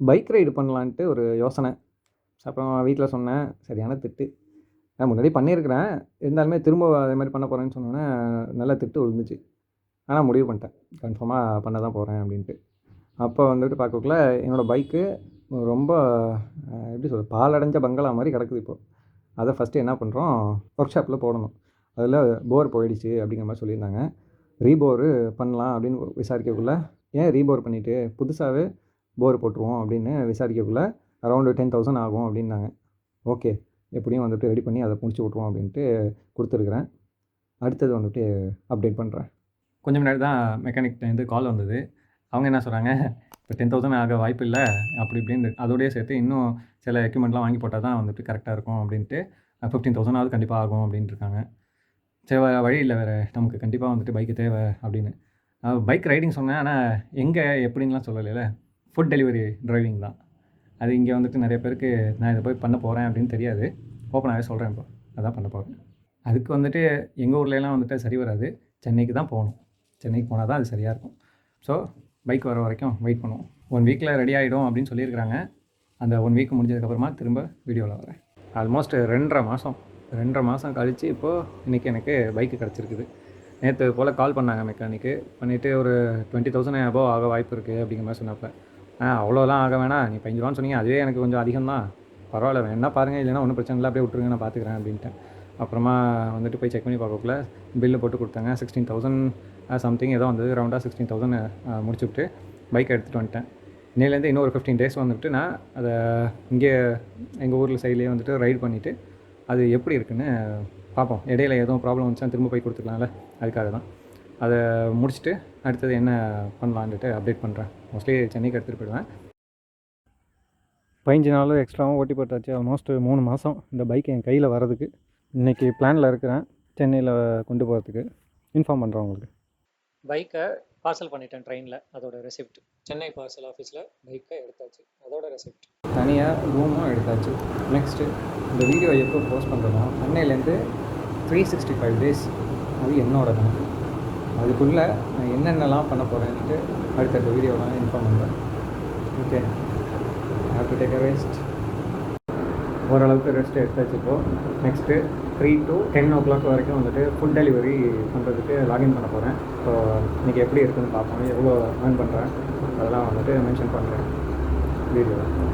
Bike ride பண்ணலான்ட்டு ஒரு யோசனை. அப்புறம் வீட்ல சொன்னேன். சரியான திட்டு. நான் முன்னாடி பண்ணியிருக்கிறேன். இருந்தாலுமே திரும்ப அதே மாரி பண்ண போறேன்னு சொன்னோனே, நல்ல திட்டு விழுந்துச்சு. ஆனா முடிவு பண்ணிட்டேன். கன்ஃபார்மா பண்ண தான் போறேன் அப்டின்ட்டு. அப்போ வந்துட்டு பார்க்கக்குள்ள என்னோட பைக்கு ரொம்ப எப்படி சொல்றது? பாழடைஞ்ச பங்களா மாரி கிடக்குது இப்போ. அத ஃபர்ஸ்ட்டு என்ன பண்ணுறோம், ஒர்க் ஷாப்ல போடணும். அதில போர் போயிடுச்சு அப்படிங்கிற மாரி சொல்லியிருந்தாங்க. ரீபோரு பண்ணலாம் அப்படின்னு விசாரிக்கக்குள்ள, ஏன் ரீபோர் பண்ணிட்டு புதுசாவே போர் போட்டுருவோம் அப்படின்னு விசாரிக்கக்குள்ள, அரவுண்ட் 10,000 ஆகும் அப்படின்னாங்க. ஓகே. எப்படியும் வந்துட்டு ரெடி பண்ணி அத முடிச்சு விட்ருவோம் அப்படின்ட்டு குடுத்துருக்கிறேன். அடுத்தது வந்துட்டு அப்டேட் பண்றேன். கொஞ்சம் முன்னாடி தான் மெக்கானிக்ட்டேருந்து கால் வந்தது. அவங்க என்ன சொல்றாங்க, இப்போ 10,000 ஆக வாய்ப்பில்ல. அப்படி இப்படின்னு அதோடயே சேர்த்து இன்னும் சில எக்யூப்மெண்ட்லாம் வாங்கி போட்டா தான் வந்துட்டு கரெக்ட்டா இருக்கும் அப்படின்ட்டு 15,000 ஆவது கண்டிப்பா ஆகும் அப்படின்ட்டுருக்காங்க. சரி வேற வழி இல்ல வேற. நமக்கு கண்டிப்பா வந்துட்டு பைக் தேவை அப்படின்னு. பைக் ரைடிங் சொன்னேன். ஆனா எங்க எப்படின்லாம் சொல்லலைல. ஃபுட் டெலிவரி டிரைவிங் தான். அது இங்க வந்துட்டு நெறைய பேருக்கு நான் இத போய் பண்ண போறேன் அப்படின்னு தெரியாது. ஓப்பனாவே சொல்றேன் இப்போ. அதான் பண்ண போறேன். அதுக்கு வந்துட்டு எங்க ஊர்லலாம் வந்துட்டு சரி வராது. சென்னைக்கு தான் போணும். சென்னைக்கு போனா தான் அது சரியா இருக்கும். ஸோ பைக் வர வரைக்கும் வெயிட் பண்ணுவோம். 1 வீக்ல ரெடி ஆயிடும் அப்படின்னு சொல்லியிருக்கிறாங்க. அந்த 1 வீக் முடிஞ்சதுக்கப்புறமா திரும்ப வீடியோல வரேன். ஆல்மோஸ்ட் 2 1/2 மாதம் 2 1/2 மாதம் கழிச்சு இப்போ இன்னைக்கு எனக்கு பைக்கு கிடச்சிருக்குது. நேத்து போல கால் பண்ணாங்க மெக்கானிக்கு. பண்ணிட்டு ஒரு 20,000 அபோவ் ஆக வாய்ப்பு இருக்கு அப்படிங்கிற மாரி சொன்னாப்ல. அவ்வளோலாம் ஆக வேணாம். நீ 15 சொன்னீங்க. அதுவே எனக்கு கொஞ்சம் அதிகம் தான். பரவாயில்ல வேணா பாருங்க. இல்லைன்னா ஒண்ணும் பிரச்சனை இல்ல. அப்படியே விட்டுருங்க. நான் பார்த்துக்கிறேன் அப்படின்ட்டேன். அப்புறமா வந்துட்டு போய் செக் பண்ணி பார்க்கக்குள்ள பில்லு போட்டு குடுத்தாங்க. 16,000 சம்திங் ஏதோ வந்தது. ரவுண்டா 16,000 முடிச்சுப்புட்டு பைக்க எடுத்துட்டு வந்துட்டேன். இன்னையிலேருந்து இன்னும் ஒரு 15 டேஸ் வந்துட்டு நான் அத இங்கே எங்க ஊர்ல சைட்லயே வந்துட்டு ரைட் பண்ணிட்டு, அது எப்படி இருக்குன்னு பார்ப்போம். இடையில எதுவும் ப்ராப்ளம் வந்துச்சுன்னா திரும்ப போய் குடுத்துக்கலாம்ல. அதுக்காக தான். அத முடிச்சுட்டு அடுத்தது என்ன பண்ணலான்ட்டு அப்டேட் பண்றேன். மோஸ்ட்லி சென்னைக்கு எடுத்துட்டு போயிடுவேன். 15 நாளும் எக்ஸ்ட்ராவும் ஓட்டி போட்டாச்சு. ஆல்மோஸ்ட் 3 மாதம் இந்த பைக் என் கையில வரதுக்கு. இன்னைக்கு பிளான்ல இருக்கிறேன். சென்னையில கொண்டு போறதுக்கு. இன்ஃபார்ம் பண்றேன் உங்களுக்கு. பைக்கை பார்சல் பண்ணிட்டேன் ட்ரெயினில். அதோட ரெசிப்ட் சென்னை பார்சல் ஆஃபீஸில் பைக்கை எடுத்தாச்சு. அதோட ரெசிப்ட் தனியாக ரூமும் எடுத்தாச்சு. நெக்ஸ்ட்டு இந்த வீடியோ எப்போ போஸ்ட் பண்ணுறோமோ அன்னையிலேருந்து 365 டேஸ் அது என்னோட கணக்கு. அதுக்குள்ளே நான் என்னென்னலாம் பண்ண போகிறேன்ட்டு அடுத்தடுத்த வீடியோலாம் இன்ஃபார்ம் பண்ணுறேன். Okay, have to take a rest. ஓரளவுக்கு ரெஸ்ட் எடுத்தாச்சு. இப்போது நெக்ஸ்ட்டு 3 to 10 o'clock வரைக்கும் வந்துட்டு ஃபுட் டெலிவரி பண்ணுறதுக்கு லாகின் பண்ண போகிறேன். ஸோ இன்றைக்கி எப்படி இருக்குதுன்னு பார்ப்போம். எவ்வளோ ஏர்ன் பண்ணுறேன் அதெல்லாம் வந்துட்டு மென்ஷன் பண்ணுறேன் வீடியோவில்.